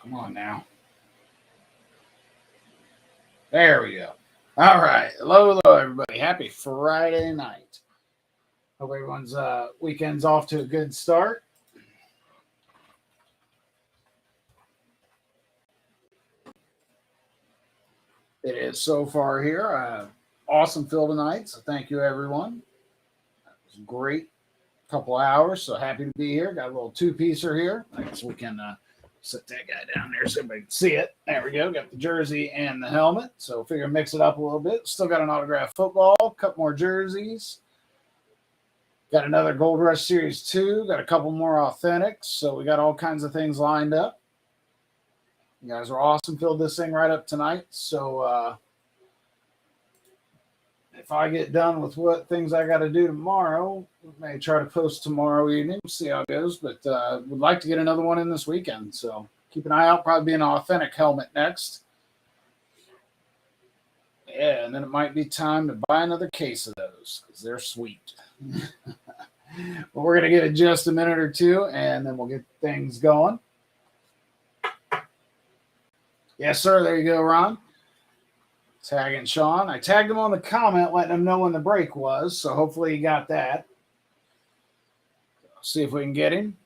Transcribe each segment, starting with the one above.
Come on now. There we go. All right. Hello, hello, everybody. Happy Friday night. Hope everyone's weekend's off to a good start. It is so far here. Awesome fill tonight. So thank you, everyone. It was a great couple hours. So happy to be here. Got a little two-piecer here. I guess we can set that guy down there so everybody can see it. There we go. Got the jersey and the helmet. So figure mix it up a little bit. Still got an autographed football. A couple more jerseys. Got another Gold Rush Series 2. Got a couple more authentics. So we got all kinds of things lined up. You guys are awesome. Filled this thing right up tonight. So if I get done with what things I got to do tomorrow, may try to post tomorrow evening. See how it goes. But would like to get another one in this weekend. So keep an eye out. Probably be an authentic helmet next. Yeah, and then it might be time to buy another case of those because they're sweet. But we're going to give it just a minute or two, and then we'll get things going. Yes, sir. There you go, Ron. Tagging Sean. I tagged him on the comment, letting him know when the break was, so hopefully he got that. See if we can get him.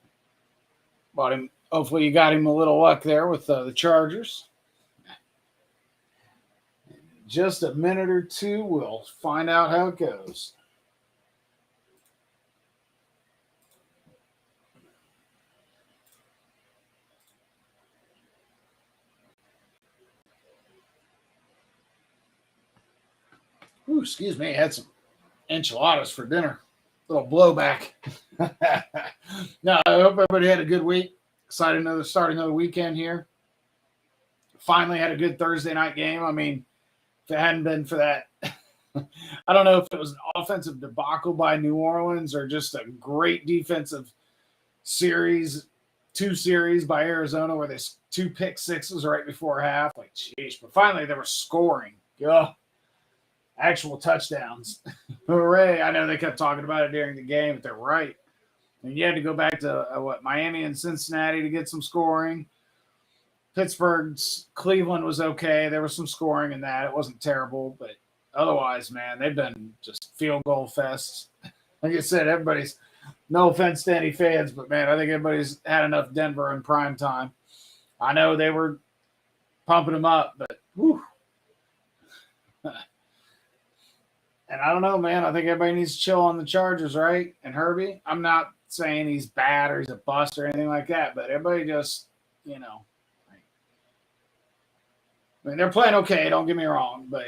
Bought him. Hopefully you got him a little luck there with the Chargers. In just a minute or two, we'll find out how it goes. Ooh, excuse me. I had some enchiladas for dinner. Little blowback. No, I hope everybody had a good week. Excited to start another weekend here. Finally had a good Thursday night game. I mean, if it hadn't been for that, I don't know if it was an offensive debacle by New Orleans or just a great defensive series, two series by Arizona where they two pick sixes right before half. Like, geez. But finally, they were scoring. Yeah. Actual touchdowns. Hooray. I know they kept talking about it during the game, but they're right. And you had to go back to Miami and Cincinnati to get some scoring. Pittsburgh's Cleveland was okay. There was some scoring in that. It wasn't terrible, but otherwise, man, they've been just field goal fests. Like I said, everybody's, no offense to any fans, but man, I think everybody's had enough Denver in prime time. I know they were pumping them up, but whew. And I don't know, man. I think everybody needs to chill on the Chargers, right? And Herbie, I'm not saying he's bad or he's a bust or anything like that, but everybody just, I mean, they're playing okay, don't get me wrong, but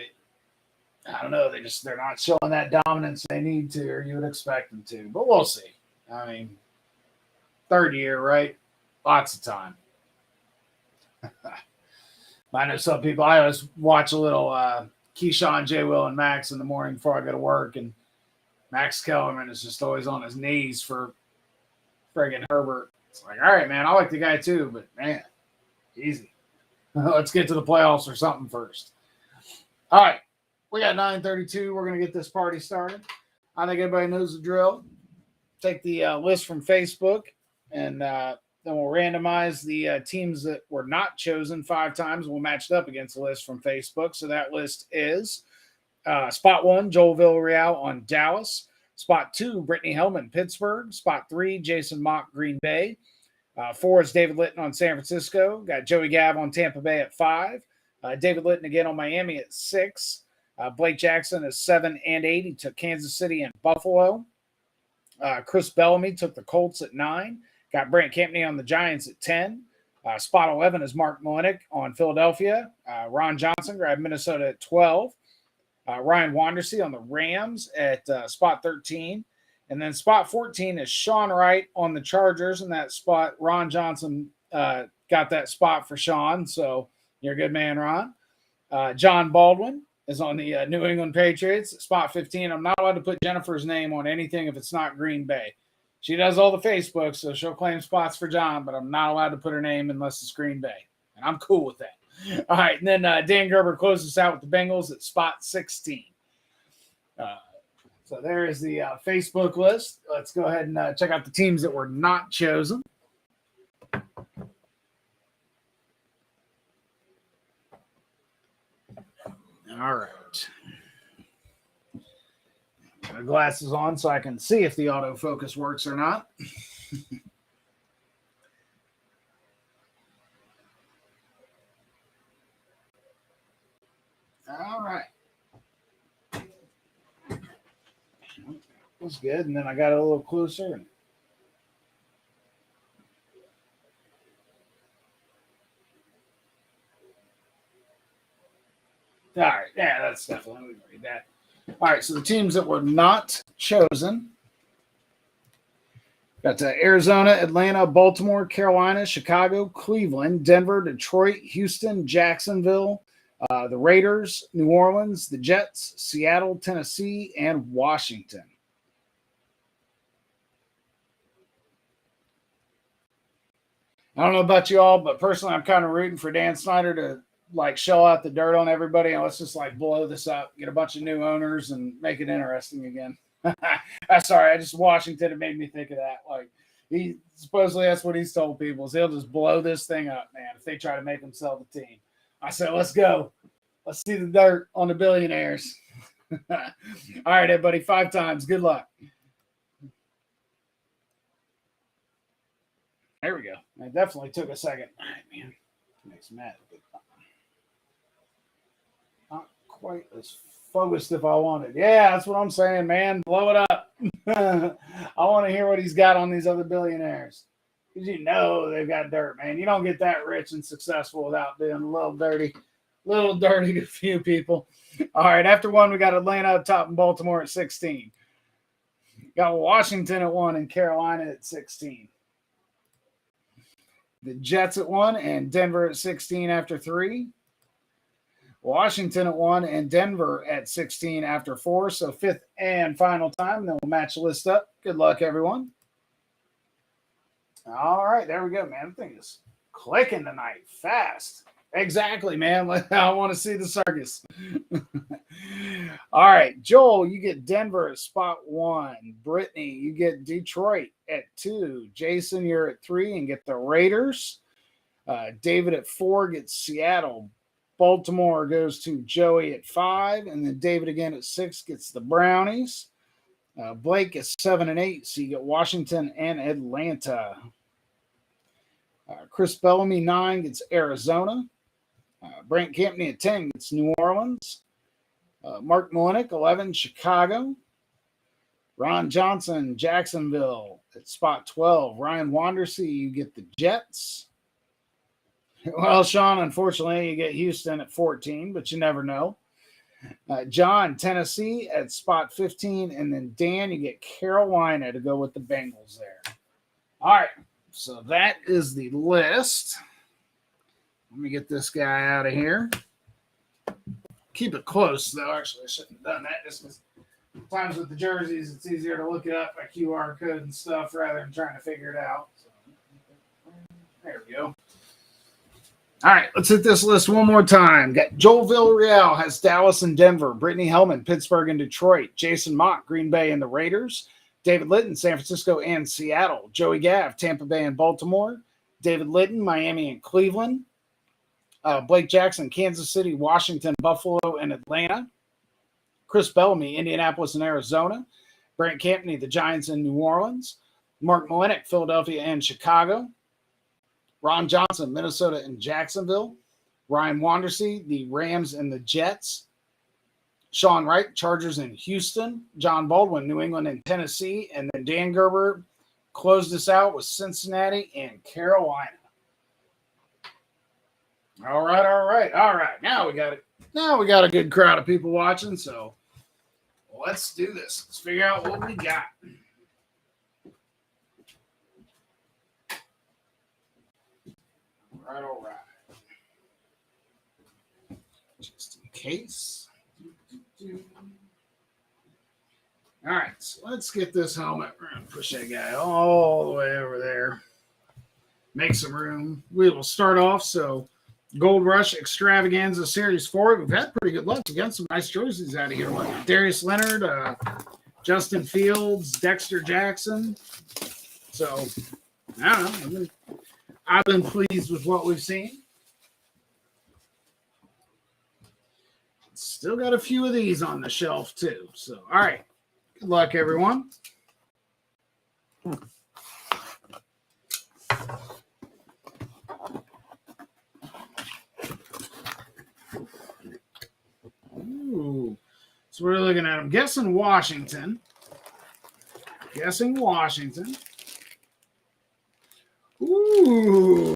I don't know. They're not showing that dominance they need to, or you would expect them to. But we'll see. I mean, third year, right? Lots of time. I know some people, I always watch a little Keyshawn, J. Will, and Max in the morning before I go to work, and Max Kellerman is just always on his knees for friggin' Herbert. It's like, all right, man, I like the guy too, but man, easy. Let's get to the playoffs or something first. All right, we got 9:32. We're gonna get this party started. I think everybody knows the drill. Take the list from Facebook, and then we'll randomize the teams that were not chosen 5 times. We'll match it up against the list from Facebook. So that list is spot 1, Joel Villarreal on Dallas. Spot 2, Brittany Hellman, Pittsburgh. Spot 3, Jason Mock, Green Bay. 4 is David Litton on San Francisco. Got Joey Gav on Tampa Bay at 5. David Litton again on Miami at 6. Blake Jackson is 7 and 8. He took Kansas City and Buffalo. Chris Bellamy took the Colts at 9. Got Brant Campney on the Giants at 10. Spot 11 is Mark Molinek on Philadelphia. Ron Johnson grabbed Minnesota at 12. Ryan Wandersee on the Rams at spot 13. And then spot 14 is Sean Wright on the Chargers. And that spot, Ron Johnson got that spot for Sean. So you're a good man, Ron. John Baldwin is on the New England Patriots at spot 15. I'm not allowed to put Jennifer's name on anything if it's not Green Bay. She does all the Facebook, so she'll claim spots for John, but I'm not allowed to put her name unless it's Green Bay. And I'm cool with that. All right, and then Dan Gerber closes out with the Bengals at spot 16. So there is the Facebook list. Let's go ahead and check out the teams that were not chosen. All right. Got my glasses on so I can see if the autofocus works or not. All right. That's good. And then I got it a little closer. All right. Yeah, that's definitely, we can read that. All right. So the teams that were not chosen got Arizona, Atlanta, Baltimore, Carolina, Chicago, Cleveland, Denver, Detroit, Houston, Jacksonville, the Raiders, New Orleans, the Jets, Seattle, Tennessee, and Washington. I don't know about you all, but personally, I'm kind of rooting for Dan Snyder to like shell out the dirt on everybody and let's just like blow this up, get a bunch of new owners, and make it interesting again. Sorry, I just Washington. It made me think of that. Like he supposedly that's what he's told people is he'll just blow this thing up, man. If they try to make him sell the team, I said, let's go. Let's see the dirt on the billionaires. All right, everybody, 5 times. Good luck. There we go. It definitely took a second. All right, man. Makes mad. Not quite as focused if I wanted. Yeah, that's what I'm saying, man. Blow it up. I want to hear what he's got on these other billionaires. Because you know they've got dirt, man. You don't get that rich and successful without being a little dirty to a few people. All right, after 1, we got Atlanta up top and Baltimore at 16. Got Washington at 1 and Carolina at 16. The Jets at 1 and Denver at 16 after 3. Washington at 1 and Denver at 16 after 4. So 5th and final time. Then we'll match the list up. Good luck, everyone. All right, there we go, man. The thing is clicking tonight fast. Exactly, man. I want to see the circus. All right, Joel, you get Denver at spot 1. Brittany, you get Detroit at 2. Jason, you're at 3 and get the Raiders. David at 4 gets Seattle. Baltimore goes to Joey at 5. And then David again at 6 gets the Brownies. Blake is 7 and 8. So you get Washington and Atlanta. Chris Bellamy, 9, gets Arizona. Brent Campney at 10 gets New Orleans. Mark Molinek, 11, Chicago. Ron Johnson, Jacksonville at spot 12. Ryan Wandersee, you get the Jets. Well, Sean, unfortunately, you get Houston at 14, but you never know. John, Tennessee at spot 15. And then Dan, you get Carolina to go with the Bengals there. All right, so that is the list. Let me get this guy out of here. Keep it close, though. Actually, I shouldn't have done that. Just because sometimes with the jerseys, it's easier to look it up by QR code and stuff rather than trying to figure it out. So, there we go. All right, let's hit this list one more time. Got Joel Villarreal has Dallas and Denver. Brittany Hellman, Pittsburgh and Detroit. Jason Mock, Green Bay and the Raiders. David Litton, San Francisco and Seattle. Joey Gav, Tampa Bay and Baltimore. David Litton, Miami and Cleveland. Blake Jackson, Kansas City, Washington, Buffalo, and Atlanta. Chris Bellamy, Indianapolis and Arizona. Brent Campney, the Giants and New Orleans. Mark Molinek, Philadelphia and Chicago. Ron Johnson, Minnesota and Jacksonville. Ryan Wandersee, the Rams and the Jets. Sean Wright, Chargers and Houston. John Baldwin, New England and Tennessee. And then Dan Gerber closed us out with Cincinnati and Carolina. All right. Now we got a good crowd of people watching, so let's do this. Let's figure out what we got. All right. Just in case. All right, so let's get this helmet. We're going to push that guy all the way over there. Make some room. We will start off, so Gold Rush Extravaganza Series 4. We've had pretty good luck. We've got some nice choices out of here. Like Darius Leonard, Justin Fields, Dexter Jackson. So, I don't know. I've been pleased with what we've seen. Still got a few of these on the shelf, too. So, all right. Good luck, everyone. Ooh. So we're looking at, I'm guessing Washington. Ooh.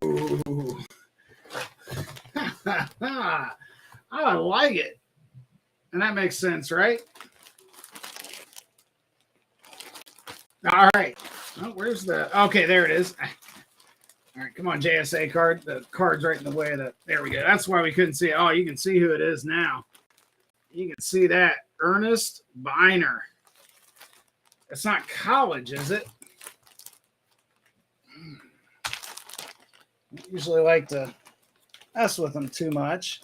I like it. And that makes sense, right? All right. Oh, where's the... Okay, there it is. All right, come on, JSA card. The card's right in the way of the... There we go. That's why we couldn't see it. Oh, you can see who it is now. You can see that. Ernest Biner. It's not college, is it? I usually like to mess with them too much.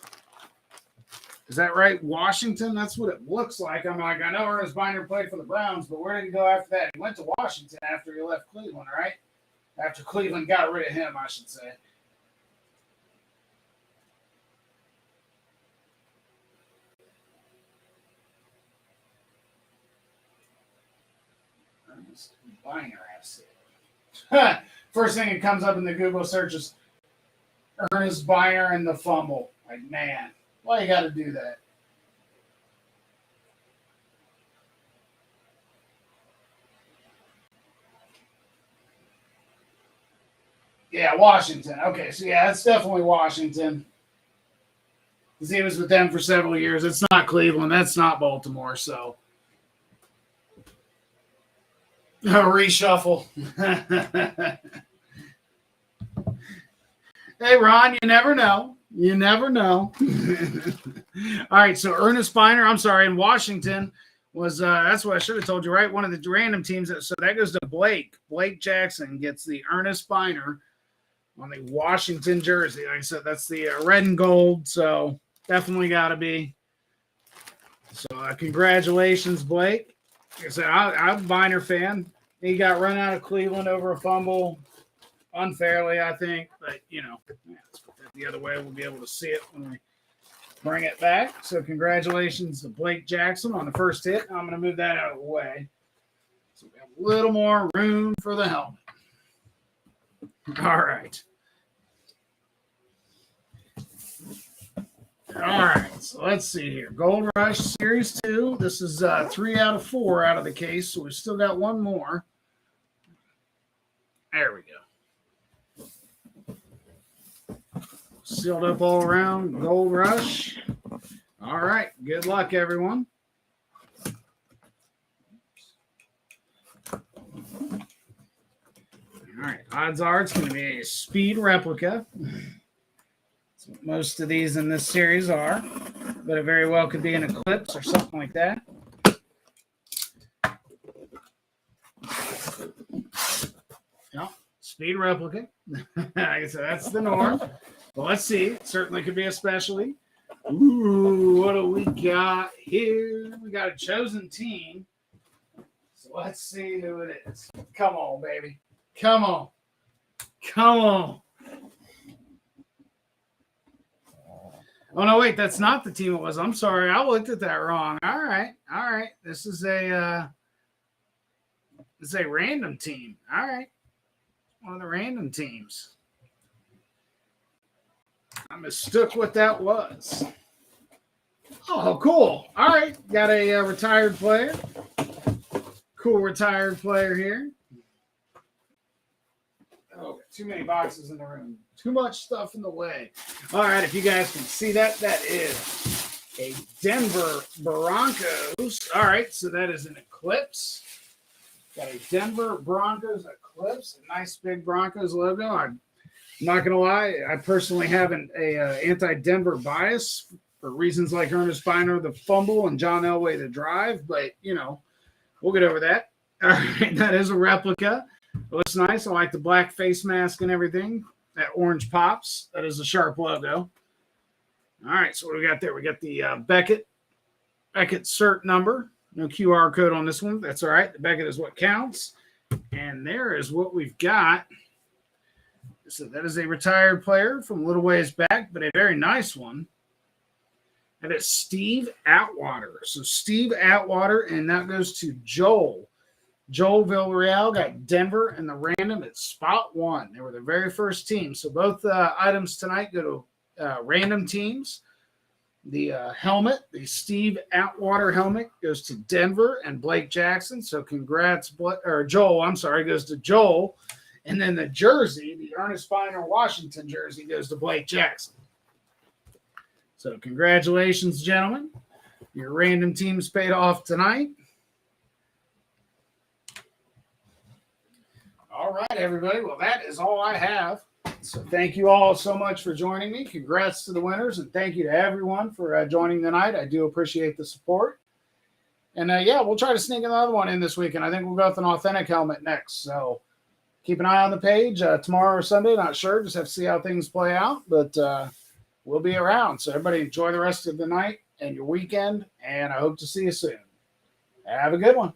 Is that right? Washington? That's what it looks like. I'm like, I know Ernest Biner played for the Browns, but where did he go after that? He went to Washington after he left Cleveland, right? After Cleveland got rid of him, I should say. Ernest Biner, I see. First thing that comes up in the Google search is Ernest Biner and the fumble. Like, man, why you got to do that? Yeah, Washington. Okay, so yeah, it's definitely Washington. Because he was with them for several years. It's not Cleveland. That's not Baltimore. So, reshuffle. Hey, Ron, you never know. You never know. All right, so Ernest Biner, I'm sorry, in Washington was, that's what I should have told you, right? One of the random teams. So that goes to Blake. Blake Jackson gets the Ernest Biner on the Washington jersey. Like I said, that's the red and gold, so definitely got to be. So congratulations, Blake. Like I said, I'm a Biner fan. He got run out of Cleveland over a fumble unfairly, I think. But, let's put that the other way. We'll be able to see it when we bring it back. So congratulations to Blake Jackson on the first hit. I'm going to move that out of the way. So we have a little more room for the helmet. All right. All right, so let's see here. Gold Rush Series 2. This is 3 out of 4 out of the case, so we've still got one more. There we go. Sealed up all around. Gold Rush. All right, good luck, everyone. All right, odds are it's going to be a speed replica. Most of these in this series are, but it very well could be an Eclipse or something like that. Yeah, speed replica. Like I said, that's the norm. But let's see. It certainly could be a specialty. Ooh, what do we got here? We got a chosen team. So let's see who it is. Come on, baby. Come on. Come on. Oh, no, wait, that's not the team it was. I'm sorry. I looked at that wrong. All right. This is a random team. All right. One of the random teams. I mistook what that was. Oh, cool. All right. Got a retired player. Cool retired player here. Oh, too many boxes in the room. Too much stuff in the way. All right, if you guys can see that, that is a Denver Broncos. All right, so that is an Eclipse. Got a Denver Broncos Eclipse. A nice big Broncos logo. I'm not going to lie. I personally have an anti-Denver bias for reasons like Ernest Biner, the fumble, and John Elway, the drive. But, we'll get over that. All right, that is a replica. It looks nice. I like the black face mask and everything. That orange pops. That is a Sharp logo. All right, so what do we got there? We got the Beckett cert number. No QR code on this one. That's all right. The Beckett is what counts. And there is what we've got. So that is a retired player from a little ways back, but a very nice one. That is Steve Atwater. So Steve Atwater, and that goes to Joel. Joel Villarreal got Denver and the random at spot one. They were the very first team. So both items tonight go to random teams. The helmet, the Steve Atwater helmet, goes to Denver and Blake Jackson. So congrats, Joel. I'm sorry, goes to Joel. And then the jersey, the Ernest Biner Washington jersey, goes to Blake Jackson. So congratulations, gentlemen. Your random teams paid off tonight. All right, everybody. Well, that is all I have. So thank you all so much for joining me. Congrats to the winners, and thank you to everyone for joining tonight. I do appreciate the support. And, we'll try to sneak another one in this week, and I think we'll go with an authentic helmet next. So keep an eye on the page tomorrow or Sunday. Not sure. Just have to see how things play out. But we'll be around. So everybody enjoy the rest of the night and your weekend, and I hope to see you soon. Have a good one.